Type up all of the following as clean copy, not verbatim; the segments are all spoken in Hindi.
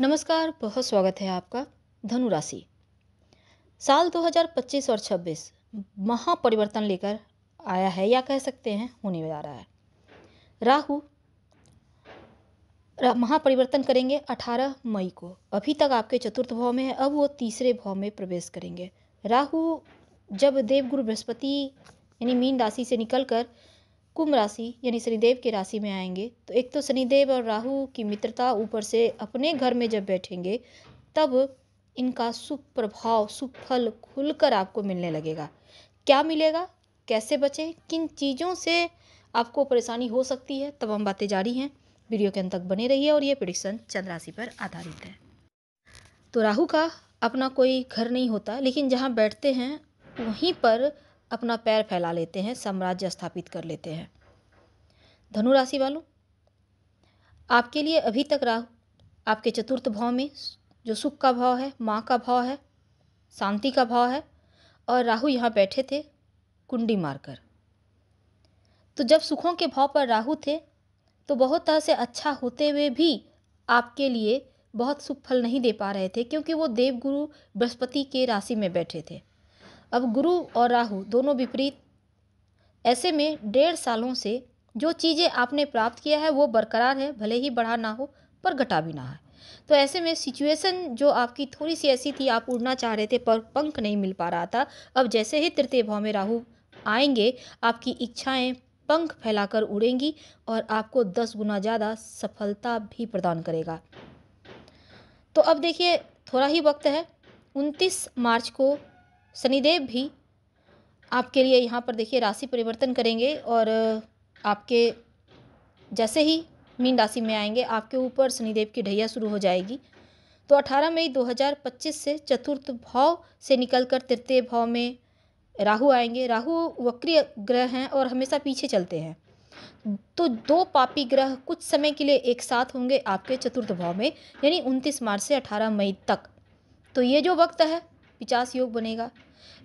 नमस्कार, बहुत स्वागत है आपका। धनु राशि साल 2025 और 26 महापरिवर्तन लेकर आया है या कह सकते हैं होने जा रहा है। राहु महापरिवर्तन करेंगे 18 मई को। अभी तक आपके चतुर्थ भाव में है, अब वो तीसरे भाव में प्रवेश करेंगे। राहु जब देवगुरु बृहस्पति यानी मीन राशि से निकलकर कुंभ राशि यानी शनिदेव की राशि में आएंगे तो एक तो शनिदेव और राहु की मित्रता ऊपर से अपने घर में जब बैठेंगे तब इनका शुभ प्रभाव शुभ फल खुलकर आपको मिलने लगेगा। क्या मिलेगा, कैसे बचें, किन चीज़ों से आपको परेशानी हो सकती है, तमाम बातें जारी हैं। वीडियो के अंत तक बने रहिए और ये प्रेडिक्शन चंद्र राशि पर आधारित है। तो राहु का अपना कोई घर नहीं होता, लेकिन जहाँ बैठते हैं वहीं पर अपना पैर फैला लेते हैं, साम्राज्य स्थापित कर लेते हैं। धनु राशि वालों, आपके लिए अभी तक राहु आपके चतुर्थ भाव में जो सुख का भाव है, माँ का भाव है, शांति का भाव है, और राहु यहाँ बैठे थे कुंडी मारकर। तो जब सुखों के भाव पर राहु थे तो बहुत तरह से अच्छा होते हुए भी आपके लिए बहुत शुभ फल नहीं दे पा रहे थे, क्योंकि वो देवगुरु बृहस्पति के राशि में बैठे थे। अब गुरु और राहु दोनों विपरीत, ऐसे में 1.5 सालों से जो चीज़ें आपने प्राप्त किया है वो बरकरार है, भले ही बढ़ा ना हो पर घटा भी ना है। तो ऐसे में सिचुएशन जो आपकी थोड़ी सी ऐसी थी, आप उड़ना चाह रहे थे पर पंख नहीं मिल पा रहा था, अब जैसे ही तृतीय भाव में राहु आएंगे आपकी इच्छाएं पंख फैलाकर उड़ेंगी और आपको 10 गुना ज़्यादा सफलता भी प्रदान करेगा। तो अब देखिए, थोड़ा ही वक्त है। 29 मार्च को शनिदेव भी आपके लिए यहाँ पर देखिए राशि परिवर्तन करेंगे और आपके जैसे ही मीन राशि में आएंगे आपके ऊपर शनिदेव की ढैया शुरू हो जाएगी। तो 18 मई 2025 से चतुर्थ भाव से निकलकर तृतीय भाव में राहु आएंगे। राहु वक्री ग्रह हैं और हमेशा पीछे चलते हैं, तो 2 पापी ग्रह कुछ समय के लिए एक साथ होंगे आपके चतुर्थ भाव में, यानी 29 मार्च से 18 मई तक। तो ये जो वक्त है 50 योग बनेगा,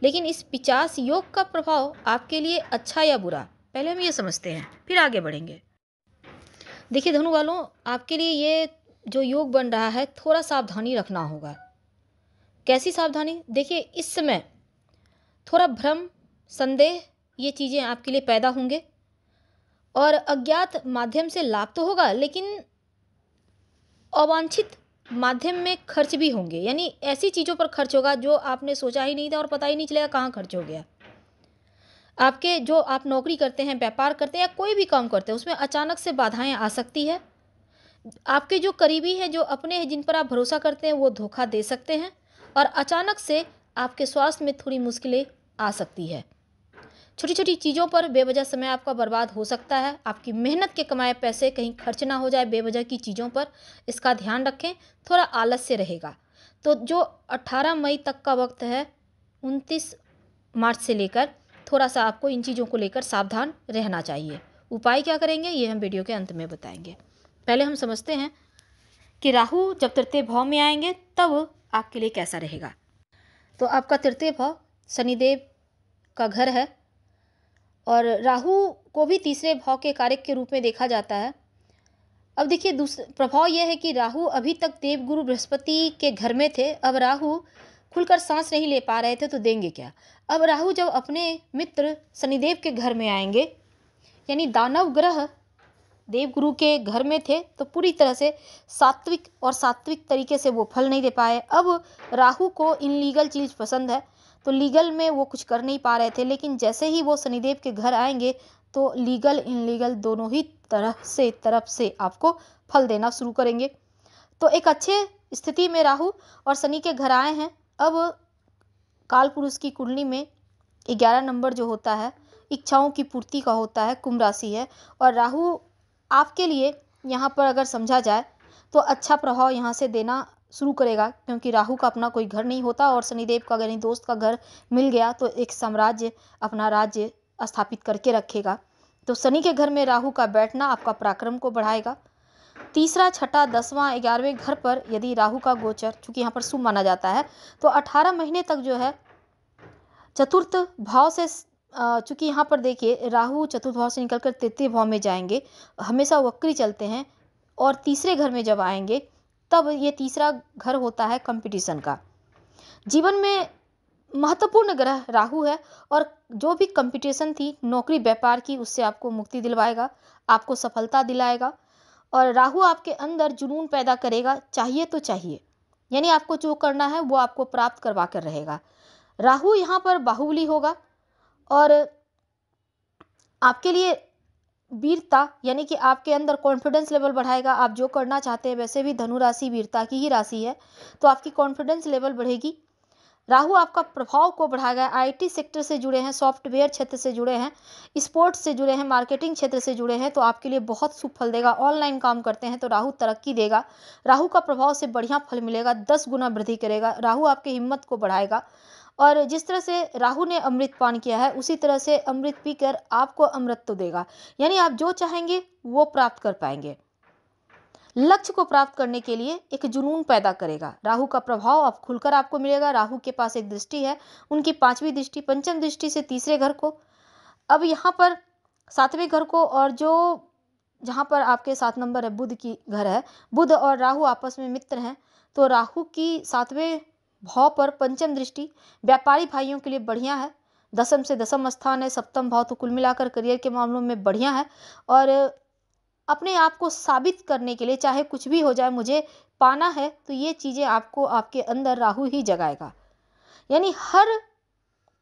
लेकिन इस 50 योग का प्रभाव आपके लिए अच्छा या बुरा, पहले हम ये समझते हैं फिर आगे बढ़ेंगे। देखिए धनु वालों, आपके लिए ये जो योग बन रहा है थोड़ा सावधानी रखना होगा। कैसी सावधानी? देखिए, इस समय थोड़ा भ्रम, संदेह, ये चीज़ें आपके लिए पैदा होंगे और अज्ञात माध्यम से लाभ तो होगा, लेकिन अवांछित माध्यम में खर्च भी होंगे, यानी ऐसी चीज़ों पर खर्च होगा जो आपने सोचा ही नहीं था और पता ही नहीं चलेगा कहाँ खर्च हो गया। आपके जो आप नौकरी करते हैं, व्यापार करते हैं या कोई भी काम करते हैं, उसमें अचानक से बाधाएं आ सकती है। आपके जो करीबी हैं, जो अपने हैं, जिन पर आप भरोसा करते हैं, वो धोखा दे सकते हैं और अचानक से आपके स्वास्थ्य में थोड़ी मुश्किलें आ सकती है। छोटी छोटी चीज़ों पर बेवजह समय आपका बर्बाद हो सकता है। आपकी मेहनत के कमाए पैसे कहीं खर्च ना हो जाए बेवजह की चीज़ों पर, इसका ध्यान रखें। थोड़ा आलस्य रहेगा। तो जो 18 मई तक का वक्त है, 29 मार्च से लेकर थोड़ा सा आपको इन चीज़ों को लेकर सावधान रहना चाहिए। उपाय क्या करेंगे ये हम वीडियो के अंत में बताएंगे। पहले हम समझते हैं कि राहु जब तृतीय भाव में आएंगे तब आपके लिए कैसा रहेगा। तो आपका तृतीय भाव शनिदेव का घर है और राहु को भी तीसरे भाव के कारक के रूप में देखा जाता है। अब देखिए, दूसरा प्रभाव यह है कि राहु अभी तक देवगुरु बृहस्पति के घर में थे, अब राहु खुलकर सांस नहीं ले पा रहे थे तो देंगे क्या। अब राहु जब अपने मित्र शनिदेव के घर में आएंगे, यानी दानव ग्रह देवगुरु के घर में थे, तो पूरी तरह से सात्विक तरीके से वो फल नहीं दे पाए। अब राहु को इनलीगल चीज़ पसंद है, तो लीगल में वो कुछ कर नहीं पा रहे थे, लेकिन जैसे ही वो शनिदेव के घर आएंगे तो लीगल इनलीगल दोनों ही तरफ से आपको फल देना शुरू करेंगे। तो एक अच्छे स्थिति में राहु और शनि के घर आए हैं। अब काल पुरुष की कुंडली में 11 नंबर जो होता है इच्छाओं की पूर्ति का होता है, कुंभ राशि है, और राहु आपके लिए यहाँ पर अगर समझा जाए तो अच्छा प्रभाव यहाँ से देना शुरू करेगा, क्योंकि राहु का अपना कोई घर नहीं होता और शनिदेव का अगर दोस्त का घर मिल गया तो एक साम्राज्य, अपना राज्य स्थापित करके रखेगा। तो शनि के घर में राहु का बैठना आपका पराक्रम को बढ़ाएगा। तीसरा, छठा, 10वां, 11वें घर पर यदि राहु का गोचर, चूँकि यहाँ पर शुभ माना जाता है, तो 18 महीने तक जो है चतुर्थ भाव से, चूँकि यहाँ पर देखिए राहु चतुर्थ भाव से निकलकर तृतीय भाव में जाएंगे, हमेशा वक्री चलते हैं, और तीसरे घर में जब आएंगे तब ये तीसरा घर होता है कंपटीशन का। जीवन में महत्वपूर्ण ग्रह राहु है और जो भी कंपटीशन थी नौकरी व्यापार की, उससे आपको मुक्ति दिलवाएगा, आपको सफलता दिलाएगा। और राहु आपके अंदर जुनून पैदा करेगा, चाहिए तो चाहिए, यानी आपको जो करना है वो आपको प्राप्त करवा कर रहेगा। राहु यहाँ पर बाहुबली होगा और आपके लिए वीरता, यानी कि आपके अंदर कॉन्फिडेंस लेवल बढ़ाएगा। आप जो करना चाहते हैं, वैसे भी धनु राशि वीरता की ही राशि है, तो आपकी कॉन्फिडेंस लेवल बढ़ेगी। राहु आपका प्रभाव को बढ़ाएगा। आईटी सेक्टर से जुड़े हैं, सॉफ्टवेयर क्षेत्र से जुड़े हैं, स्पोर्ट्स से जुड़े हैं, मार्केटिंग क्षेत्र से जुड़े हैं, तो आपके लिए बहुत शुभ फल देगा। ऑनलाइन काम करते हैं तो राहु तरक्की देगा। राहु का प्रभाव से बढ़िया फल मिलेगा, 10 गुना वृद्धि करेगा। राहु आपकी हिम्मत को बढ़ाएगा और जिस तरह से राहु ने अमृत पान किया है, उसी तरह से अमृत पीकर आपको अमृत तो देगा, यानी आप जो चाहेंगे वो प्राप्त कर पाएंगे। लक्ष्य को प्राप्त करने के लिए एक जुनून पैदा करेगा। राहु का प्रभाव अब खुलकर आपको मिलेगा। राहु के पास एक दृष्टि है, उनकी 5वीं दृष्टि, पंचम दृष्टि से तीसरे घर को, अब यहाँ पर 7वें घर को, और जो जहाँ पर आपके 7 नंबर है बुध की घर है, बुध और राहु आपस में मित्र हैं, तो राहु की 7वें भाव पर पंचम दृष्टि व्यापारी भाइयों के लिए बढ़िया है। दसम से दसम स्थान है, सप्तम भाव, तो कुल मिलाकर करियर के मामलों में बढ़िया है। और अपने आप को साबित करने के लिए, चाहे कुछ भी हो जाए, मुझे पाना है, तो ये चीज़ें आपको आपके अंदर राहु ही जगाएगा, यानी हर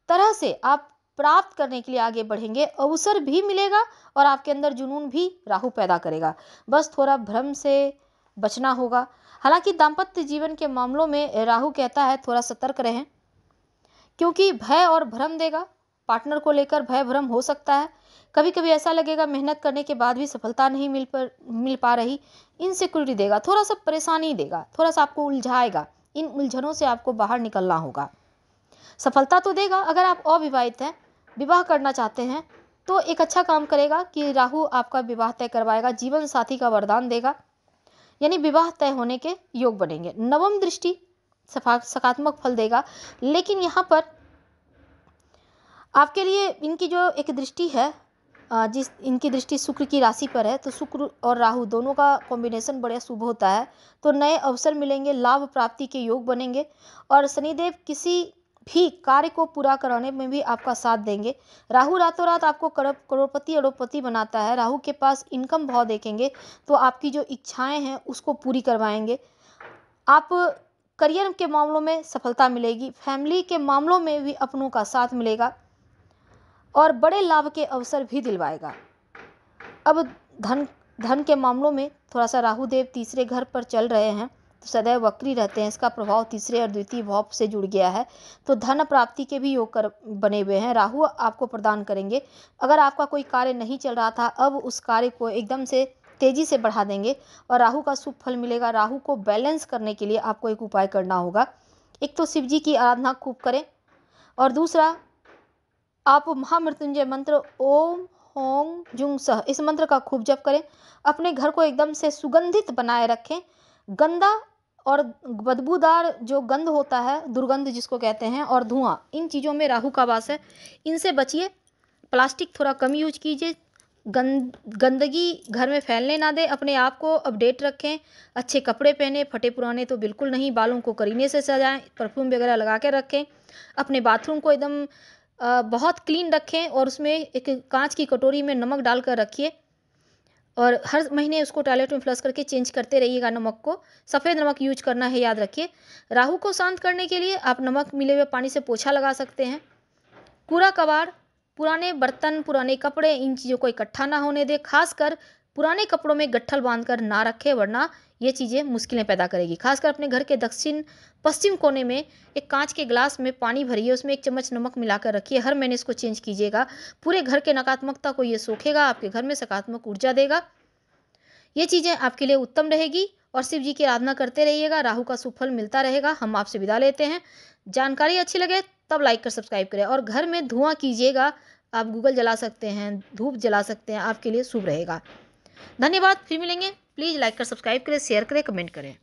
तरह से आप प्राप्त करने के लिए आगे बढ़ेंगे, अवसर भी मिलेगा और आपके अंदर जुनून भी राहु पैदा करेगा। बस थोड़ा भ्रम से बचना होगा। हालांकि दाम्पत्य जीवन के मामलों में राहु कहता है थोड़ा सतर्क रहें, क्योंकि भय और भ्रम देगा। पार्टनर को लेकर भय भ्रम हो सकता है। कभी कभी ऐसा लगेगा मेहनत करने के बाद भी सफलता नहीं मिल पा रही, इनसिक्योरिटी देगा, थोड़ा सा परेशानी देगा, थोड़ा सा आपको उलझाएगा। इन उलझनों से आपको बाहर निकलना होगा। सफलता तो देगा। अगर आप अविवाहित हैं, विवाह करना चाहते हैं, तो एक अच्छा काम करेगा कि राहु आपका विवाह तय करवाएगा, जीवन साथी का वरदान देगा, यानी विवाह तय होने के योग बनेंगे। नवम दृष्टि सकारात्मक फल देगा, लेकिन यहाँ पर आपके लिए इनकी जो एक दृष्टि है, जिस इनकी दृष्टि शुक्र की राशि पर है, तो शुक्र और राहु दोनों का कॉम्बिनेशन बड़ा शुभ होता है, तो नए अवसर मिलेंगे, लाभ प्राप्ति के योग बनेंगे। और शनिदेव किसी भी कार्य को पूरा कराने में भी आपका साथ देंगे। राहु रातों रात आपको करोड़पति अरबपति बनाता है। राहु के पास इनकम भाव देखेंगे तो आपकी जो इच्छाएं हैं उसको पूरी करवाएंगे। आप करियर के मामलों में सफलता मिलेगी, फैमिली के मामलों में भी अपनों का साथ मिलेगा और बड़े लाभ के अवसर भी दिलवाएगा। अब धन के मामलों में थोड़ा सा राहु देव तीसरे घर पर चल रहे हैं, तो सदैव वक्री रहते हैं, इसका प्रभाव तीसरे और द्वितीय भाव से जुड़ गया है, तो धन प्राप्ति के भी योग कर बने हुए हैं। राहु आपको प्रदान करेंगे। अगर आपका कोई कार्य नहीं चल रहा था, अब उस कार्य को एकदम से तेजी से बढ़ा देंगे और राहु का शुभ फल मिलेगा। राहु को बैलेंस करने के लिए आपको एक उपाय करना होगा। एक तो शिव जी की आराधना खूब करें और दूसरा आप महामृत्युंजय मंत्र ओम होम जुंग सह, इस मंत्र का खूब जप करें। अपने घर को एकदम से सुगंधित बनाए रखें। गंदा और बदबूदार जो गंध होता है, दुर्गंध जिसको कहते हैं, और धुआं, इन चीज़ों में राहु का वास है, इनसे बचिए। प्लास्टिक थोड़ा कम यूज कीजिए। गंदगी घर में फैलने ना दें। अपने आप को अपडेट रखें। अच्छे कपड़े पहने, फटे पुराने तो बिल्कुल नहीं। बालों को करीने से सजाएं, परफ्यूम वगैरह लगा के रखें। अपने बाथरूम को एकदम बहुत क्लीन रखें और उसमें एक कांच की कटोरी में नमक डालकर रखिए और हर महीने उसको टॉयलेट में फ्लश करके चेंज करते रहिएगा। नमक को सफ़ेद नमक यूज करना है, याद रखिए। राहु को शांत करने के लिए आप नमक मिले हुए पानी से पोछा लगा सकते हैं। कूड़ा कबाड़, पुराने बर्तन, पुराने कपड़े, इन चीज़ों को इकट्ठा ना होने दें। खासकर पुराने कपड़ों में गट्ठल बांधकर ना रखें, वरना ये चीज़ें मुश्किलें पैदा करेगी। खासकर अपने घर के दक्षिण पश्चिम कोने में एक कांच के ग्लास में पानी भरिए, उसमें 1 चम्मच नमक मिलाकर रखिए। हर महीने इसको चेंज कीजिएगा। पूरे घर के नकारात्मकता को ये सोखेगा, आपके घर में सकारात्मक ऊर्जा देगा। ये चीज़ें आपके लिए उत्तम रहेगी और शिव जी की आराधना करते रहिएगा। राहु का सुफल मिलता रहेगा। हम आपसे विदा लेते हैं। जानकारी अच्छी लगे तब लाइक कर सब्सक्राइब करें और घर में धुआं कीजिएगा। आप गूगल जला सकते हैं, धूप जला सकते हैं, आपके लिए शुभ रहेगा। धन्यवाद। फिर मिलेंगे। प्लीज़ लाइक कर सब्सक्राइब करें, शेयर करें, कमेंट करें।